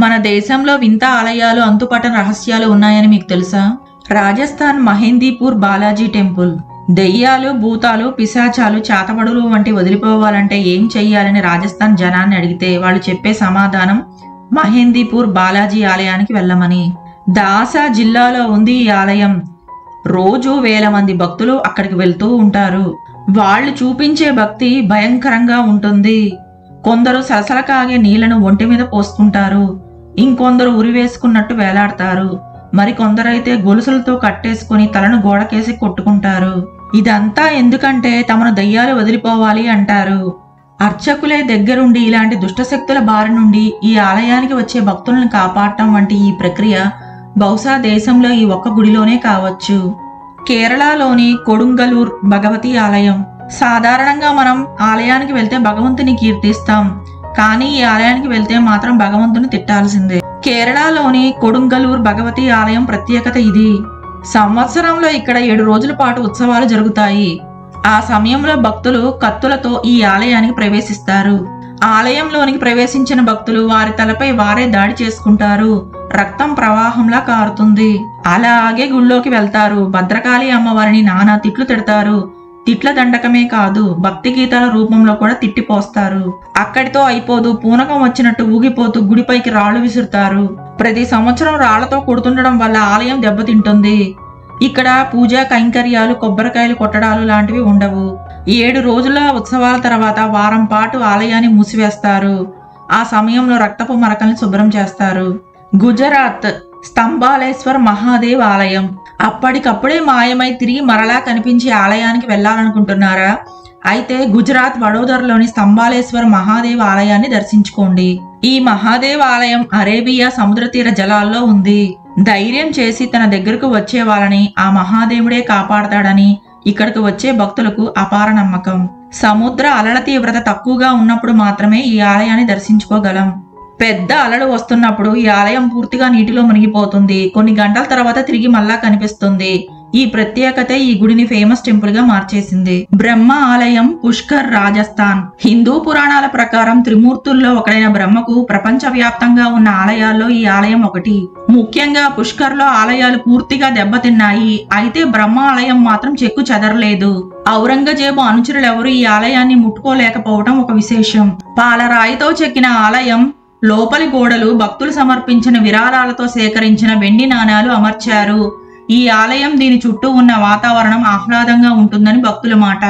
మన దేశంలో వింత ఆలయాలు అంతుపట్టని రహస్యాలు ఉన్నాయని మీకు తెలుసా? రాజస్థాన్ మహేందీపూర్ బాలాజీ టెంపుల్. దెయ్యాలు, భూతాలు, పిశాచాలు, చాతబడులు వంటి వదిలిపోవాలంటే ఏం చెయ్యాలని రాజస్థాన్ జనాన్ని అడిగితే వాళ్ళు చెప్పే సమాధానం మహేందీపూర్ బాలాజీ ఆలయానికి వెళ్ళమని. దాసా జిల్లాలో ఉంది ఈ ఆలయం. రోజు వేల మంది భక్తులు అక్కడికి వెళ్తూ ఉంటారు. వాళ్ళు చూపించే భక్తి భయంకరంగా ఉంటుంది. కొందరు సలసల కాగే నీళ్లను ఒంటి మీద పోసుకుంటారు. ఇంకొందరు ఉరివేసుకున్నట్టు వేలాడతారు. మరికొందరైతే గొలుసులతో కట్టేసుకుని తలను గోడకేసి కొట్టుకుంటారు. ఇదంతా ఎందుకంటే తమను దయ్యాలు వదిలిపోవాలి అంటారు. అర్చకులే దగ్గరుండి ఇలాంటి దుష్టశక్తుల బారి నుండి ఈ ఆలయానికి వచ్చే భక్తులను కాపాడటం వంటి ఈ ప్రక్రియ బహుశా దేశంలో ఈ ఒక్క గుడిలోనే కావచ్చు. కేరళలోని కొడుంగలూర్ భగవతి ఆలయం. సాధారణంగా మనం ఆలయానికి వెళ్తే భగవంతుని కీర్తిస్తాం, కానీ ఈ ఆలయానికి వెళ్తే మాత్రం భగవంతుని తిట్టాల్సిందే. కేరళలోని కొడుంగలూర్ భగవతి ఆలయం ప్రత్యేకత ఇది. సంవత్సరంలో ఇక్కడ 7 రోజుల పాటు ఉత్సవాలు జరుగుతాయి. ఆ సమయంలో భక్తులు కత్తులతో ఈ ఆలయానికి ప్రవేశిస్తారు. ఆలయంలోనికి ప్రవేశించిన భక్తులు వారి తలపై వారే దాడి చేసుకుంటారు. రక్తం ప్రవాహంలా కారుతుంది. అలాగే గుళ్ళోకి వెళ్తారు. భద్రకాళి అమ్మవారిని నానా తిట్లు తిడతారు. తిట్ల దండకమే కాదు, భక్తి గీతాల రూపంలో కూడా తిట్టిపోస్తారు. అక్కడితో అయిపోదు, పూనకం వచ్చినట్టు ఊగిపోతూ గుడిపైకి రాళ్లు విసురుతారు. ప్రతి సంవత్సరం రాళ్లతో కొడుతుండడం వల్ల ఆలయం దెబ్బతింటుంది. ఇక్కడ పూజా కైంకర్యాలు, కొబ్బరికాయలు కొట్టడాలు లాంటివి ఉండవు. 7 రోజుల ఉత్సవాల తర్వాత వారం పాటు ఆలయాన్ని మూసివేస్తారు. ఆ సమయంలో రక్తపు మరకల్ని శుభ్రం చేస్తారు. గుజరాత్ స్తంభాలేశ్వర్ మహాదేవ్ ఆలయం. అప్పటికప్పుడే మాయమై తిరిగి మరలా కనిపించే ఆలయానికి వెళ్లాలనుకుంటున్నారా? అయితే గుజరాత్ వడోదరలోని స్తంభాలేశ్వర్ మహాదేవ్ ఆలయాన్ని దర్శించుకోండి. ఈ మహాదేవ్ ఆలయం అరేబియా సముద్ర తీర జలాల్లో ఉంది. ధైర్యం చేసి తన దగ్గరకు వచ్చే వాళ్ళని ఆ మహాదేవుడే కాపాడతాడని ఇక్కడికి వచ్చే భక్తులకు అపార నమ్మకం. సముద్ర అలల తీవ్రత తక్కువగా ఉన్నప్పుడు మాత్రమే ఈ ఆలయాన్ని దర్శించుకోగలం. పెద్ద అలలు వస్తున్నప్పుడు ఈ ఆలయం పూర్తిగా నీటిలో మునిగిపోతుంది. కొన్ని గంటల తర్వాత తిరిగి మళ్ళా కనిపిస్తుంది. ఈ ప్రత్యేకతే ఈ గుడిని ఫేమస్ టెంపుల్ గా మార్చేసింది. బ్రహ్మ ఆలయం, పుష్కర్, రాజస్థాన్. హిందూ పురాణాల ప్రకారం త్రిమూర్తుల్లో ఒకడైన బ్రహ్మకు ప్రపంచ వ్యాప్తంగా ఉన్న ఆలయాల్లో ఈ ఆలయం ఒకటి. ముఖ్యంగా పుష్కర్ లో ఆలయాలు పూర్తిగా దెబ్బతిన్నాయి. అయితే బ్రహ్మ ఆలయం మాత్రం చెక్కు చెదరలేదు. ఔరంగజేబు అనుచరులెవరూ ఈ ఆలయాన్ని ముట్టుకోలేకపోవడం ఒక విశేషం. పాలరాయితో చెక్కిన ఆలయం లోపలి గోడలు భక్తులు సమర్పించిన విరాళాలతో సేకరించిన వెండి నాణాలు అమర్చారు. ఈ ఆలయం, దీని చుట్టూ ఉన్న వాతావరణం ఆహ్లాదంగా ఉంటుందని భక్తుల మాట.